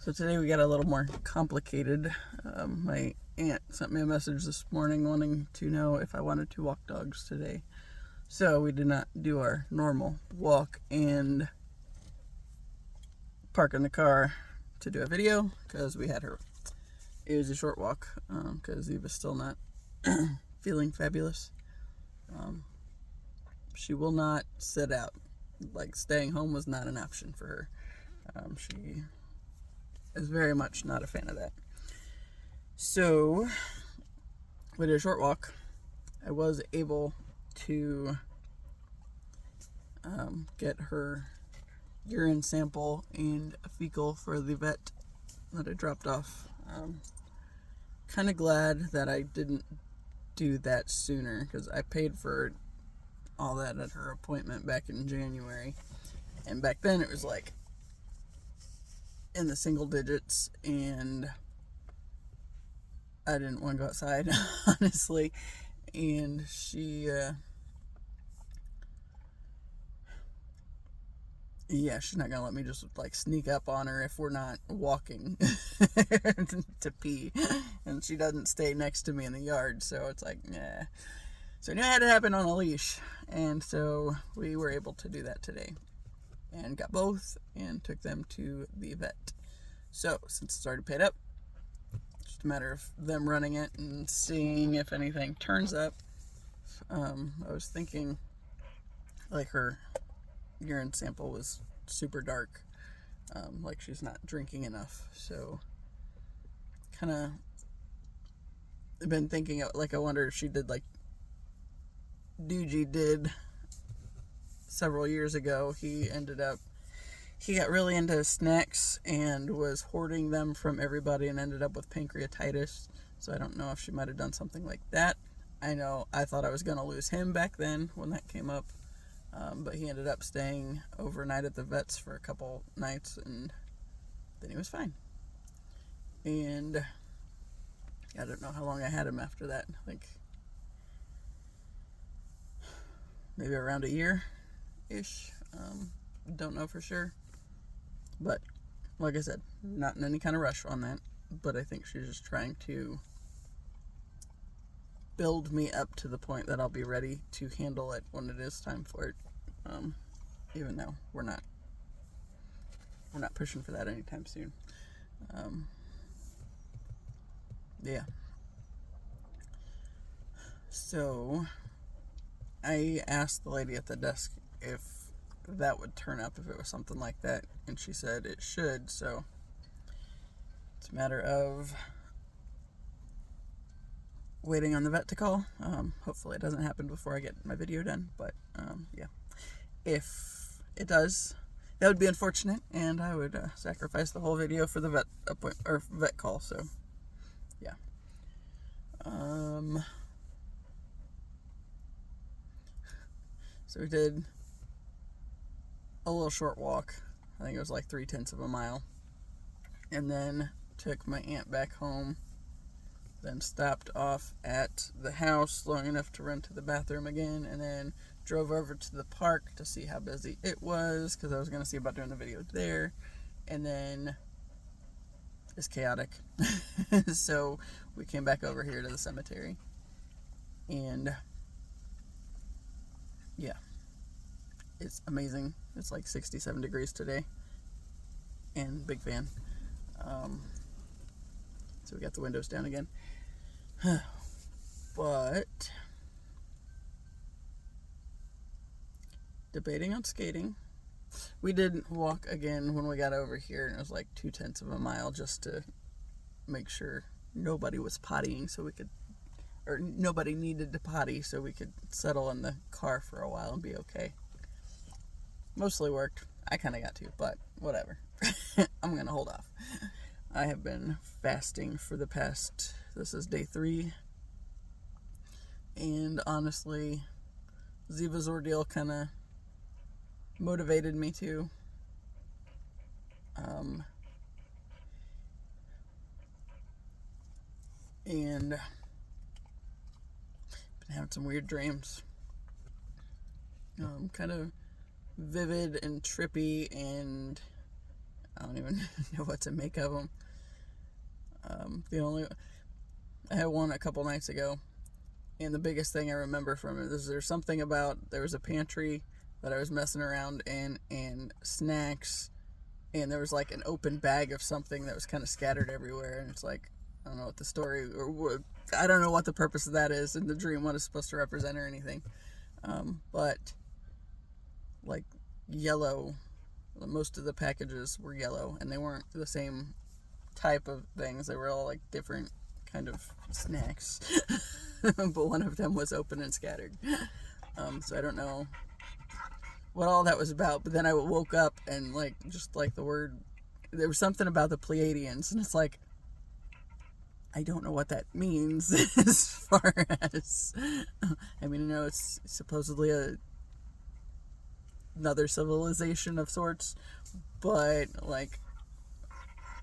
So today we got a little more complicated. My aunt sent me a message this morning wanting to know if I wanted to walk dogs today. So we did not do our normal walk and park in the car to do a video because we had her. It was a short walk because Eva's still not feeling fabulous. She will not sit out. Like, staying home was not an option for her. She is very much not a fan of that. So we did a short walk. I was able to get her urine sample and a fecal for the vet that I dropped off. Kind of glad that I didn't do that sooner because I paid for all that at her appointment back in January, and back then it was like in the single digits, and I didn't want to go outside honestly, and she's not gonna let me just like sneak up on her if we're not walking to pee, and she doesn't stay next to me in the yard, so it's like, nah. So I knew it had to happen on a leash, and so we were able to do that today and got both and took them to the vet. So since it's already paid up, it's just a matter of them running it and seeing if anything turns up. I was thinking like her urine sample was super dark, like she's not drinking enough, so kind of been thinking like I wonder if she did like Doogie did several years ago. He got really into snacks and was hoarding them from everybody and ended up with pancreatitis. So I don't know if she might have done something like that. I know I thought I was going to lose him back then when that came up, but he ended up staying overnight at the vet's for a couple nights, and then he was fine. And I don't know how long I had him after that. I think maybe around a year-ish. Don't know for sure. But, like I said, not in any kind of rush on that. But I think she's just trying to build me up to the point that I'll be ready to handle it when it is time for it. Even though we're not pushing for that anytime soon. Yeah. So I asked the lady at the desk if that would turn up if it was something like that, and she said it should, so it's a matter of waiting on the vet to call. Hopefully it doesn't happen before I get my video done, but yeah. If it does, that would be unfortunate, and I would sacrifice the whole video for the vet call, so yeah. So we did a little short walk. I think it was like 0.3 of a mile. And then took my aunt back home. Then stopped off at the house long enough to run to the bathroom again. And then drove over to the park to see how busy it was, because I was going to see about doing the video there. And then it's chaotic. So we came back over here to the cemetery. And yeah, it's amazing. It's like 67 degrees today, and big fan. So we got the windows down again. But debating on skating. We did walk again when we got over here, and it was like 0.2 of a mile just to make sure nobody was pottying, so we could, or nobody needed to potty, so we could settle in the car for a while and be okay. Mostly worked. I kind of got to, but whatever. I'm going to hold off. I have been fasting for this is day 3. And honestly, Ziva's ordeal kind of motivated me to. And been having some weird dreams. Kind of vivid and trippy, and I don't even know what to make of them. I had one a couple nights ago, and the biggest thing I remember from it is there's something about, there was a pantry that I was messing around in, and snacks, and there was like an open bag of something that was kind of scattered everywhere, and it's like, I don't know what the story, or what, I don't know what the purpose of that is in the dream, what it's supposed to represent or anything. But like yellow, most of the packages were yellow, and they weren't the same type of things. They were all like different kind of snacks. But one of them was open and scattered. So I don't know what all that was about. But then I woke up and like, just like the word, there was something about the Pleiadians, and it's like, I don't know what that means as far as, I mean, I know it's supposedly another civilization of sorts, but like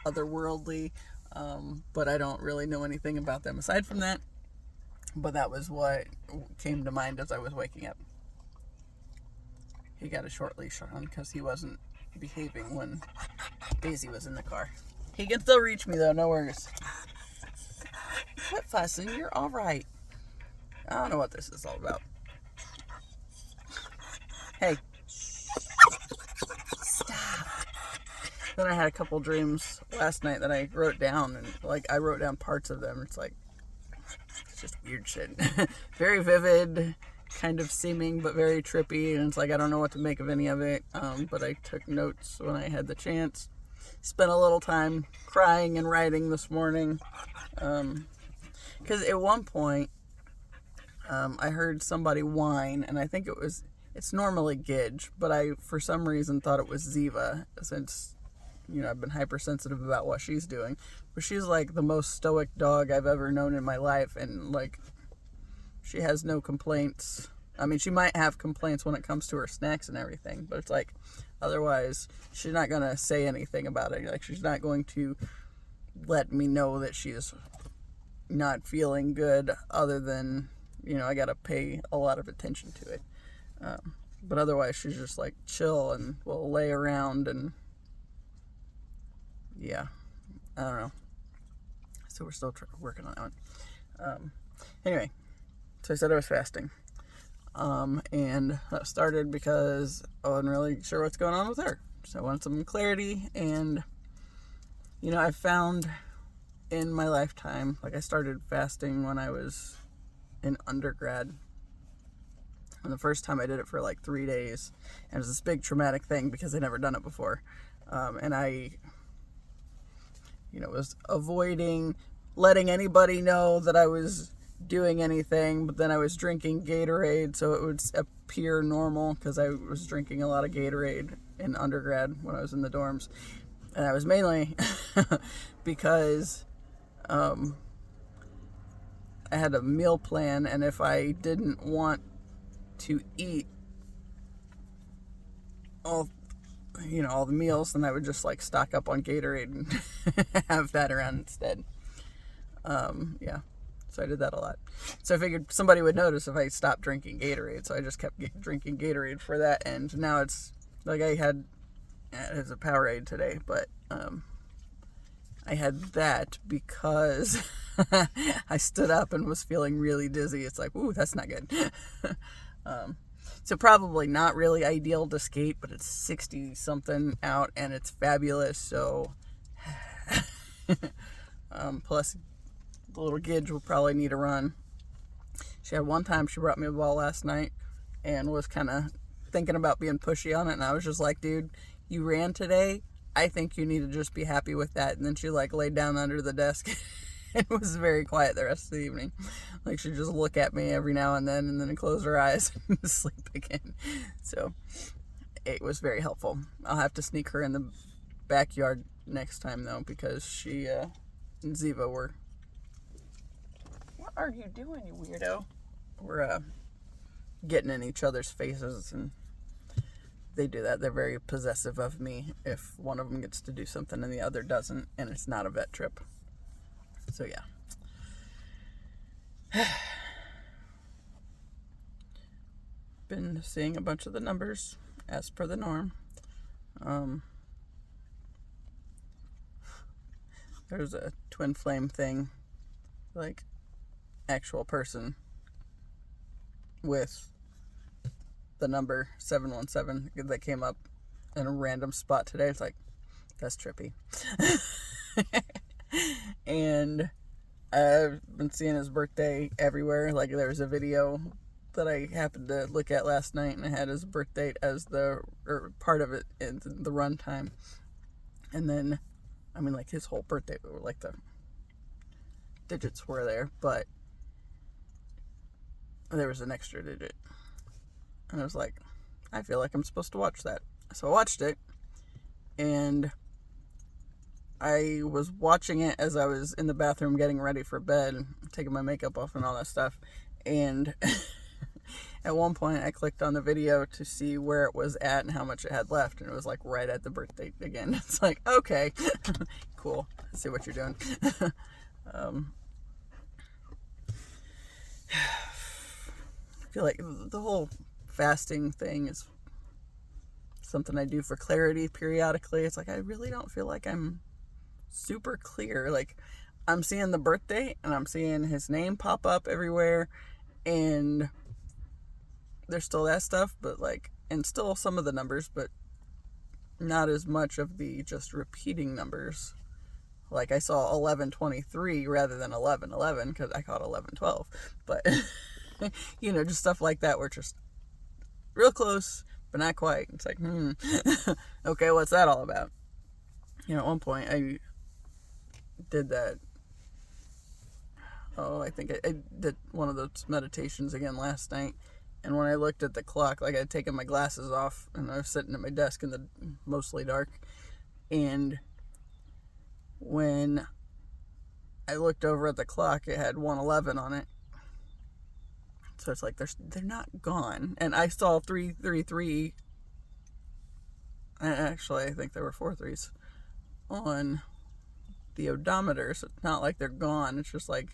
otherworldly, but I don't really know anything about them aside from that. But that was what came to mind as I was waking up. He got a short leash on because he wasn't behaving when Daisy was in the car. He can still reach me though, no worries. Quit fussing, you're alright. I don't know what this is all about. Hey. Stop. Then I had a couple dreams last night that I wrote down, and like I wrote down parts of them. It's like, it's just weird shit. Very vivid, kind of seeming, but very trippy, and it's like I don't know what to make of any of it. But I took notes when I had the chance. Spent a little time crying and writing this morning. Because at one point, I heard somebody whine, and I think it's normally Gidge, but I, for some reason, thought it was Ziva, since, you know, I've been hypersensitive about what she's doing. But she's like the most stoic dog I've ever known in my life, and like, she has no complaints. I mean, she might have complaints when it comes to her snacks and everything, but it's like, otherwise, she's not going to say anything about it. Like, she's not going to let me know that she's not feeling good, other than, you know, I got to pay a lot of attention to it. But otherwise, she's just like chill and will lay around, and yeah, I don't know. So we're still working on that one. Anyway, so I said I was fasting. And that started because I wasn't really sure what's going on with her. So I wanted some clarity, and, you know, I found in my lifetime, like I started fasting when I was in undergrad. And the first time I did it for like 3 days, and it was this big traumatic thing because I'd never done it before. And I, you know, was avoiding letting anybody know that I was doing anything, but then I was drinking Gatorade so it would appear normal, because I was drinking a lot of Gatorade in undergrad when I was in the dorms. And I was mainly because I had a meal plan, and if I didn't want to eat all the meals, then I would just like stock up on Gatorade and have that around instead. Yeah, so I did that a lot. So I figured somebody would notice if I stopped drinking Gatorade, so I just kept drinking Gatorade for that. And now it's like it was a Powerade today, but I had that because I stood up and was feeling really dizzy. It's like, ooh, that's not good. So probably not really ideal to skate, but it's 60 something out and it's fabulous. So plus the little Gidge will probably need a run. She had one time she brought me a ball last night and was kind of thinking about being pushy on it, and I was just like, dude, you ran today, I think you need to just be happy with that. And then she like laid down under the desk and was very quiet the rest of the evening. Like, she'd just look at me every now and then close her eyes and sleep again. So it was very helpful. I'll have to sneak her in the backyard next time though, because she and Ziva were, what are you doing, you weirdo? We're getting in each other's faces, and they do that. They're very possessive of me if one of them gets to do something and the other doesn't, and it's not a vet trip. So yeah. Been seeing a bunch of the numbers as per the norm. There's a twin flame thing, like actual person with the number 717 that came up in a random spot today. It's like, that's trippy. And I've been seeing his birthday everywhere. Like, there was a video that I happened to look at last night, and it had his birth date as part of it in the runtime. And then, I mean, like, his whole birthday, like, the digits were there, but there was an extra digit. And I was like, I feel like I'm supposed to watch that. So I watched it, and I was watching it as I was in the bathroom getting ready for bed, taking my makeup off and all that stuff. And at one point I clicked on the video to see where it was at and how much it had left, and it was like right at the birth date again. It's like, okay, cool. I see what you're doing. I feel like the whole fasting thing is something I do for clarity periodically. It's like, I really don't feel like I'm super clear. Like, I'm seeing the birthday and I'm seeing his name pop up everywhere, and there's still that stuff, but like, and still some of the numbers, but not as much of the just repeating numbers. Like, I saw 1123 rather than 1111 because I caught 1112, but you know, just stuff like that where it's just real close but not quite. It's like, okay, what's that all about? You know, at one point I did that. I think I did one of those meditations again last night, and when I looked at the clock, like, I'd taken my glasses off and I was sitting at my desk in the mostly dark, and when I looked over at the clock, it had 111 on it. So it's like, they're not gone. And I saw 333. Actually, I think there were 4 3s on the odometer. So it's not like they're gone. It's just like,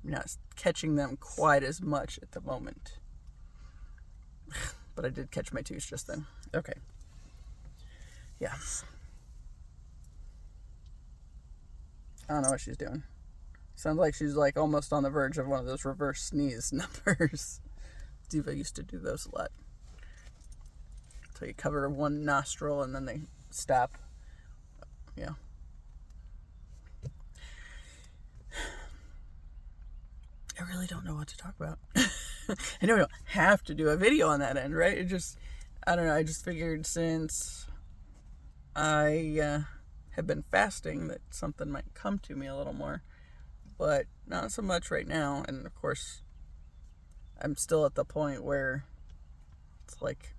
I'm not catching them quite as much at the moment. But I did catch my twos just then. Okay. Yeah. I don't know what she's doing. Sounds like she's like almost on the verge of one of those reverse sneeze numbers. Diva used to do those a lot. So you cover one nostril and then they stop. Yeah. I really don't know what to talk about. I know we don't have to do a video on that end, right? It just, I don't know, I just figured since I have been fasting that something might come to me a little more. But not so much right now. And of course, I'm still at the point where it's like,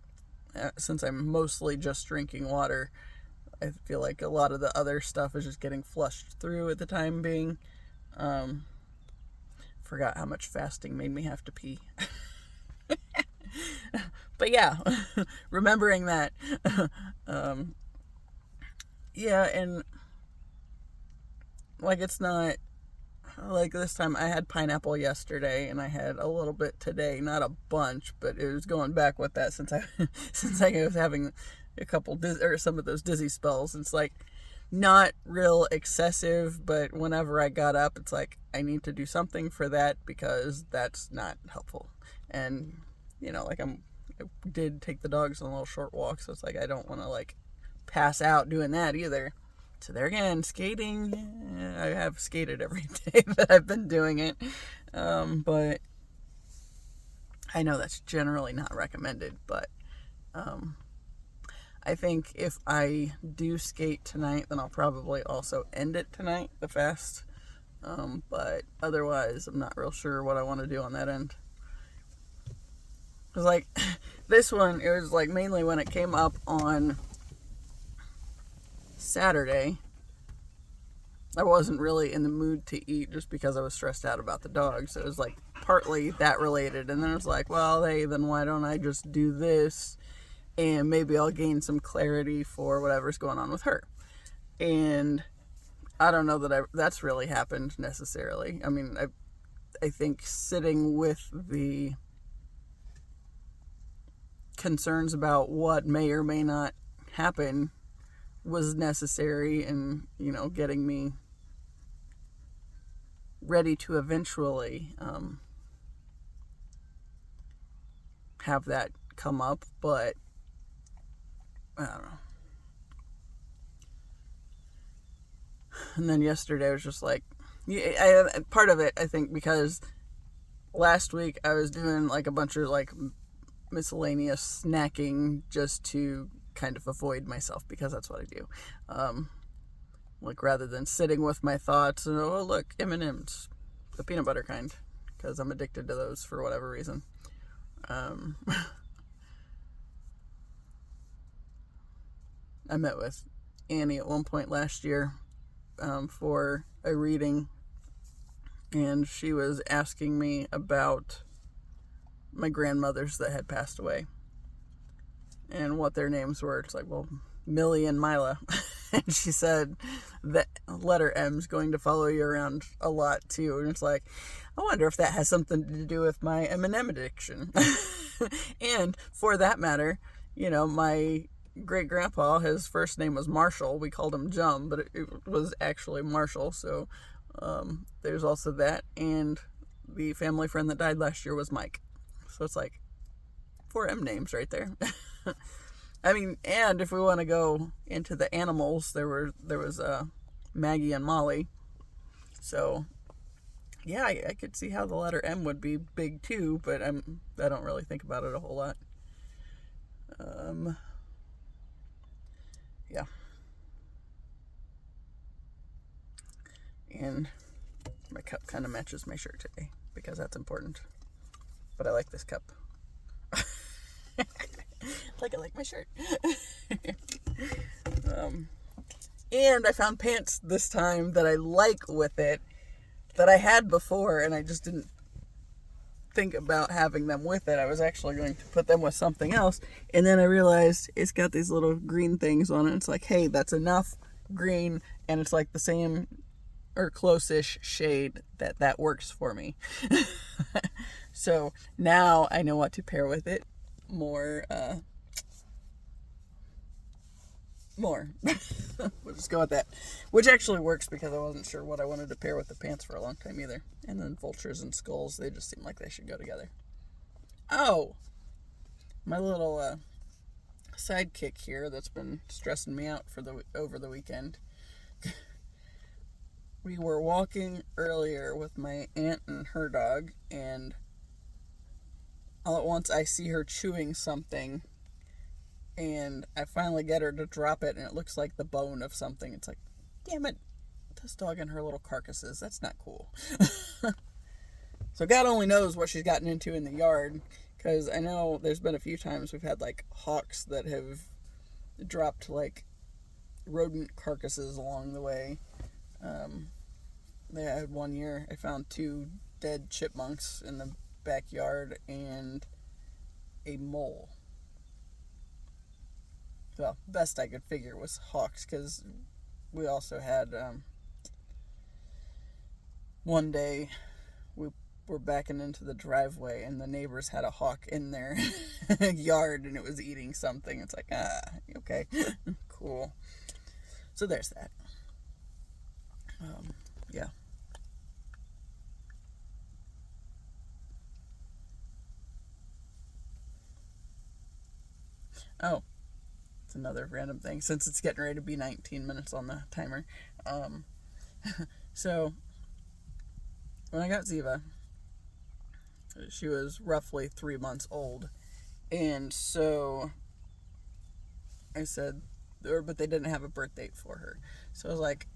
since I'm mostly just drinking water, I feel like a lot of the other stuff is just getting flushed through at the time being. Forgot how much fasting made me have to pee. But yeah, remembering that. Yeah, and like, it's not like this time. I had pineapple yesterday and I had a little bit today, not a bunch, but it was going back with that since I was having a couple or some of those dizzy spells. It's like not real excessive, but whenever I got up, it's like I need to do something for that because that's not helpful. And you know, like, I did take the dogs on a little short walk, so it's like I don't want to like pass out doing that either. So there again, skating. I have skated every day that I've been doing it. But I know that's generally not recommended. But I think if I do skate tonight, then I'll probably also end it tonight, the fast. But otherwise, I'm not real sure what I want to do on that end. Because, like, this one, it was like mainly when it came up on Saturday, I wasn't really in the mood to eat just because I was stressed out about the dogs. It was like partly that related, and then it was like, well, hey, then why don't I just do this, and maybe I'll gain some clarity for whatever's going on with her. And I don't know that that's really happened necessarily. I mean, I think sitting with the concerns about what may or may not happen was necessary in, you know, getting me ready to eventually have that come up, but I don't know. And then yesterday I was just like, part of it, I think, because last week I was doing like a bunch of like miscellaneous snacking just to kind of avoid myself, because that's what I do. Like, rather than sitting with my thoughts and, oh, look, M&M's, the peanut butter kind, because I'm addicted to those for whatever reason. I met with Annie at one point last year for a reading, and she was asking me about my grandmothers that had passed away and what their names were. It's like, well, Millie and Mila. And she said the letter M's going to follow you around a lot too. And it's like, I wonder if that has something to do with my M&M addiction. And for that matter, you know, my great grandpa, his first name was Marshall. We called him Jum, but it was actually Marshall. So there's also that. And the family friend that died last year was Mike. So it's like 4 M names right there. I mean, and if we want to go into the animals, there was Maggie and Molly. So yeah, I could see how the letter M would be big too, but I don't really think about it a whole lot. Yeah. And my cup kind of matches my shirt today, because that's important. But I like this cup. Like I like my shirt. And I found pants this time that I like with it, that I had before, and I just didn't think about having them with it. I was actually going to put them with something else, and then I realized it's got these little green things on it. It's like, hey, that's enough green, and it's like the same or close-ish shade that works for me. So now I know what to pair with it more. We'll just go with that. Which actually works, because I wasn't sure what I wanted to pair with the pants for a long time either. And then vultures and skulls, they just seem like they should go together. Oh! My little sidekick here that's been stressing me out over the weekend. We were walking earlier with my aunt and her dog, and all at once I see her chewing something, and I finally get her to drop it, and it looks like the bone of something. It's like, damn it, this dog and her little carcasses, that's not cool. So God only knows what she's gotten into in the yard, because I know there's been a few times we've had like hawks that have dropped like rodent carcasses along the way. They had one year, I found 2 dead chipmunks in the backyard and a mole. Well, best I could figure was hawks, because we also had one day we were backing into the driveway, and the neighbors had a hawk in their yard, and it was eating something. It's like, okay, cool. So there's that. Yeah. Oh, it's another random thing, since it's getting ready to be 19 minutes on the timer. So when I got Ziva, she was roughly 3 months old, and so I said, but they didn't have a birth date for her. So I was like,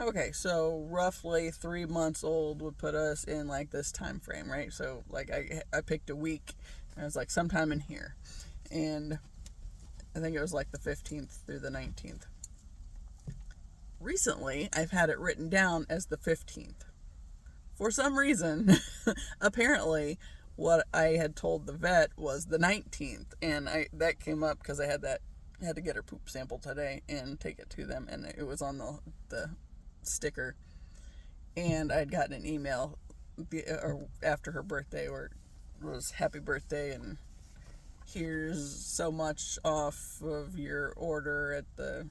okay, so roughly 3 months old would put us in like this time frame, right? So like I picked a week, and I was like, sometime in here, and I think it was like the 15th through the 19th. Recently, I've had it written down as the 15th. For some reason, apparently, what I had told the vet was the 19th, and that came up because I had to get her poop sample today and take it to them, and it was on the sticker, and I'd gotten an email after her birthday where it was happy birthday, and here's so much off of your order at their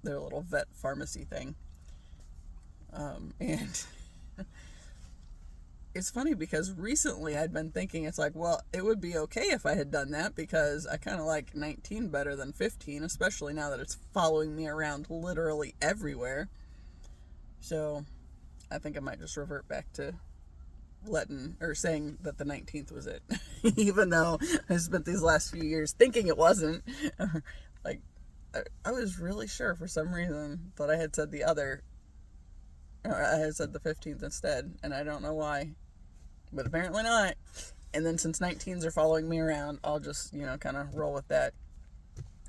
little vet pharmacy thing. And it's funny because recently I'd been thinking, it's like, well, it would be okay if I had done that because I kind of like 19 better than 15, especially now that it's following me around literally everywhere. So I think I might just revert back to saying that the 19th was it. Even though I spent these last few years thinking it wasn't. Like, I was really sure for some reason that I had said I had said the 15th instead, and I don't know why. But apparently not. And then since 19s are following me around, I'll just, kind of roll with that.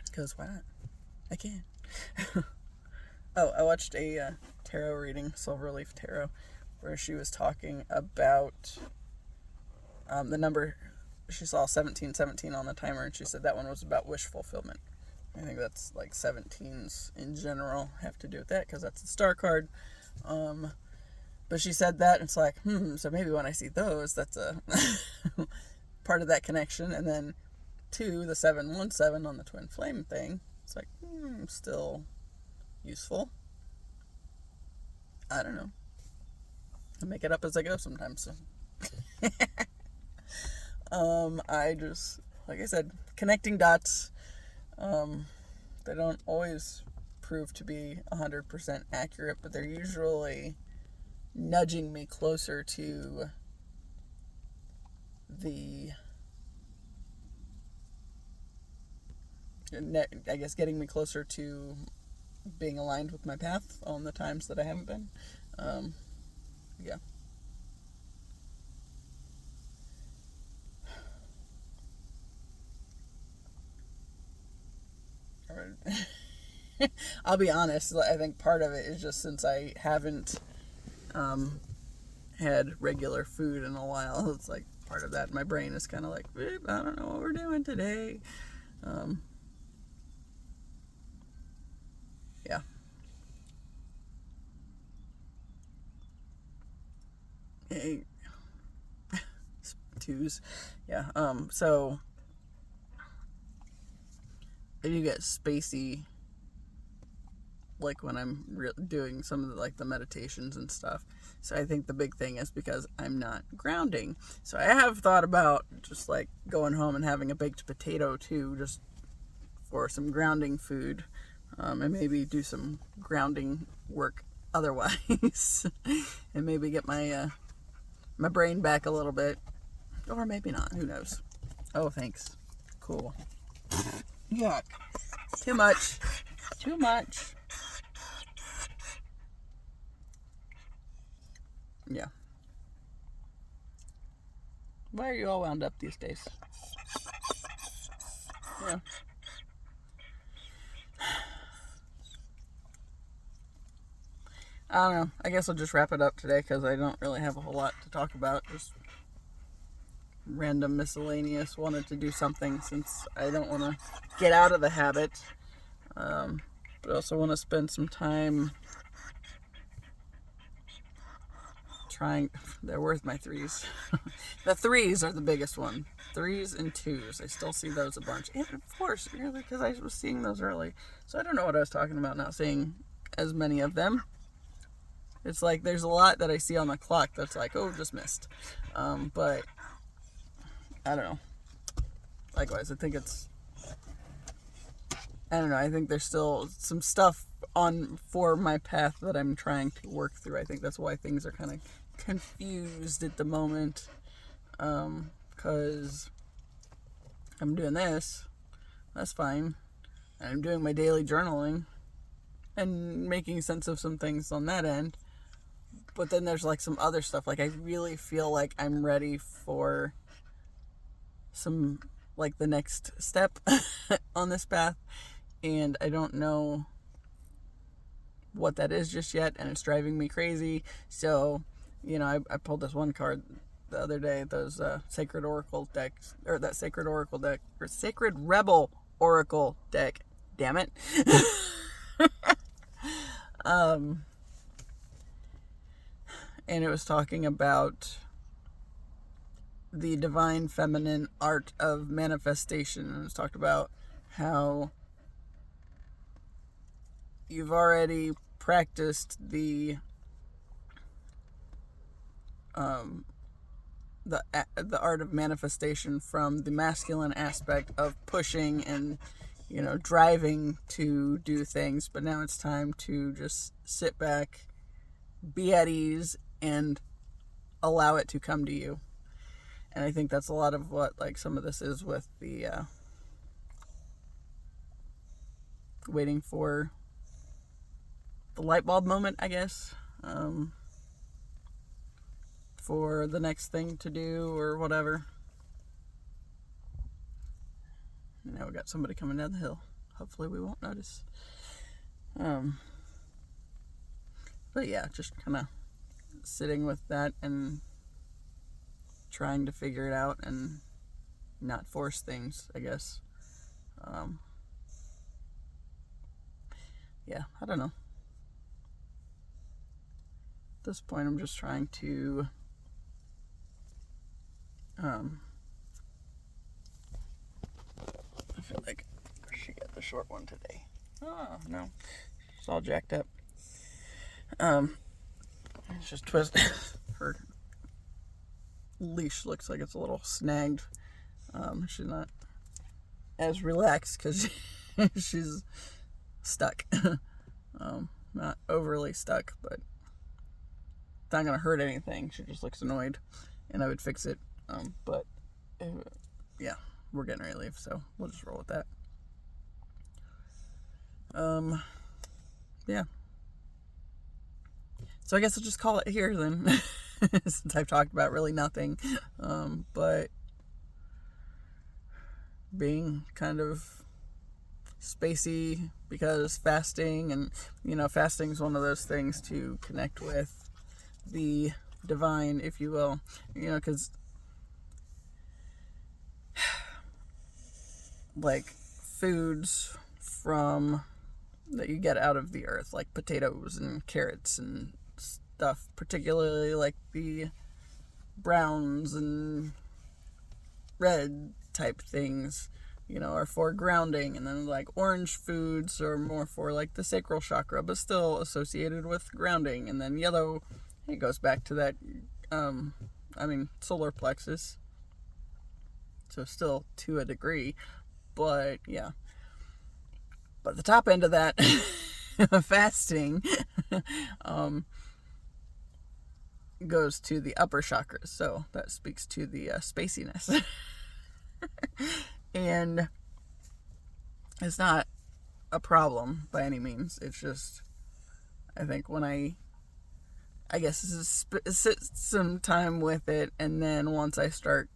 Because why not? I can. Oh, I watched a tarot reading, Silverleaf Tarot, where she was talking about the number. She saw 1717 on the timer, and she said that one was about wish fulfillment. I think that's like 17s in general have to do with that, because that's the star card. But she said that, and it's like, so maybe when I see those, that's a part of that connection. And then 2, the 717 on the twin flame thing, it's like, still useful. I don't know. I make it up as I go sometimes. So. I just, like I said, connecting dots, they don't always prove to be 100% accurate, but they're usually nudging me closer to I guess getting me closer to being aligned with my path on the times that I haven't been. Yeah. I'll be honest, I think part of it is just since I haven't had regular food in a while, it's like part of that. My brain is kind of like, I don't know what we're doing today. Yeah. Hey. Twos. Yeah. So I do get spacey, like when I'm doing some of the meditations and stuff. So I think the big thing is because I'm not grounding. So I have thought about just like going home and having a baked potato too, just for some grounding food, and maybe do some grounding work otherwise, and maybe get my my brain back a little bit, or maybe not. Who knows? Oh, thanks. Cool. Yuck. Too much. Too much. Yeah. Why are you all wound up these days? Yeah. I don't know. I guess I'll just wrap it up today because I don't really have a whole lot to talk about. Just random miscellaneous. Wanted to do something since I don't want to get out of the habit. But I also want to spend some time trying. Where's my 3s? The 3s are the biggest one. 3s and 2s. I still see those a bunch. And of course, because I was seeing those early. So I don't know what I was talking about not seeing as many of them. It's like there's a lot that I see on the clock that's like, oh, just missed. But I don't know. Likewise, I think I don't know. I think there's still some stuff for my path that I'm trying to work through. I think that's why things are kind of confused at the moment. Because I'm doing this. That's fine. And I'm doing my daily journaling and making sense of some things on that end. But then there's like some other stuff. Like I really feel like I'm ready for some, like the next step on this path. And I don't know what that is just yet. And it's driving me crazy. So, I pulled this one card the other day. Those Sacred Oracle decks. Or that Sacred Oracle deck. Or Sacred Rebel Oracle deck. Damn it. And it was talking about the divine feminine art of manifestation. And it was talked about how you've already practiced the the art of manifestation from the masculine aspect of pushing and, driving to do things. But now it's time to just sit back, be at ease, and allow it to come to you. And I think that's a lot of what, like, some of this is with the waiting for the light bulb moment, I guess, for the next thing to do or whatever. Now we got somebody coming down the hill. Hopefully we won't notice. But yeah, just kind of sitting with that and trying to figure it out and not force things, I guess. Yeah, I don't know. At this point, I'm just trying to I feel like I should get the short one today. Oh, no. It's all jacked up. It's just twisted. Her leash looks like it's a little snagged. She's not as relaxed because she's stuck. Not overly stuck, but it's not gonna hurt anything. She just looks annoyed, and I would fix it. But yeah, we're getting ready to leave, so we'll just roll with that. Yeah. So I guess I'll just call it here then, since I've talked about really nothing. But being kind of spacey because fasting, and fasting is one of those things to connect with the divine, if you will, because like foods that you get out of the earth, like potatoes and carrots and stuff, particularly like the browns and red type things, are for grounding, and then like orange foods are more for like the sacral chakra, but still associated with grounding, and then yellow, it goes back to that, solar plexus, so still to a degree, but yeah. But the top end of that fasting goes to the upper chakras, so that speaks to the spaciness. And it's not a problem by any means. It's just, I think when I guess sit some time with it, and then once I start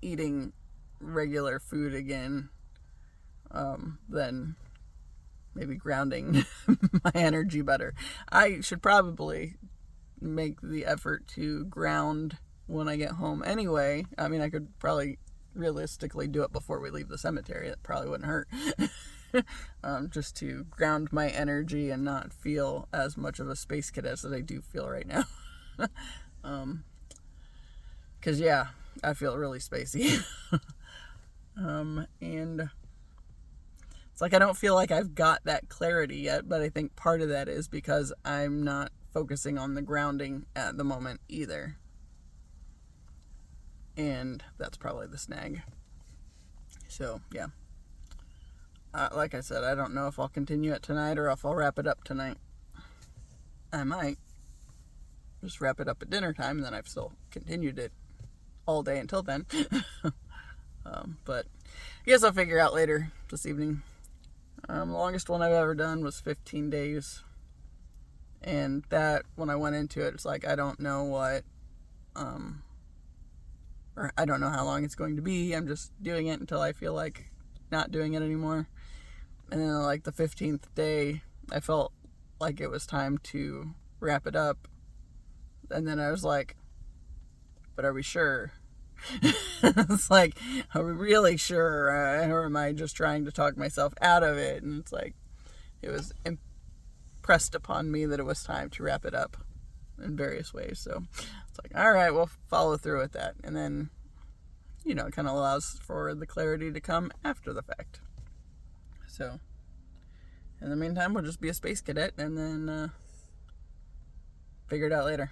eating regular food again, then maybe grounding my energy better. I should probably make the effort to ground when I get home anyway. I mean, I could probably realistically do it before we leave the cemetery. It probably wouldn't hurt. Just to ground my energy and not feel as much of a space cadet as I do feel right now. Because, yeah, I feel really spacey. And it's like I don't feel like I've got that clarity yet, but I think part of that is because I'm not focusing on the grounding at the moment either. And that's probably the snag. So, yeah. Like I said, I don't know if I'll continue it tonight or if I'll wrap it up tonight. I might just wrap it up at dinner time, and then I've still continued it all day until then. But I guess I'll figure out later this evening. The longest one I've ever done was 15 days. And that, when I went into it, it's like, I don't know or I don't know how long it's going to be. I'm just doing it until I feel like not doing it anymore. And then, like, the 15th day, I felt like it was time to wrap it up. And then I was like, but are we sure? It's like, are we really sure? Or am I just trying to talk myself out of it? And it's like, it was impressed upon me that it was time to wrap it up in various ways. So it's like, all right, we'll follow through with that. And then, it kind of allows for the clarity to come after the fact. So in the meantime, we'll just be a space cadet and then figure it out later.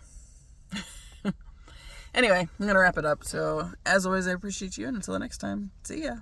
Anyway, I'm going to wrap it up. So, as always, I appreciate you. And until the next time, see ya.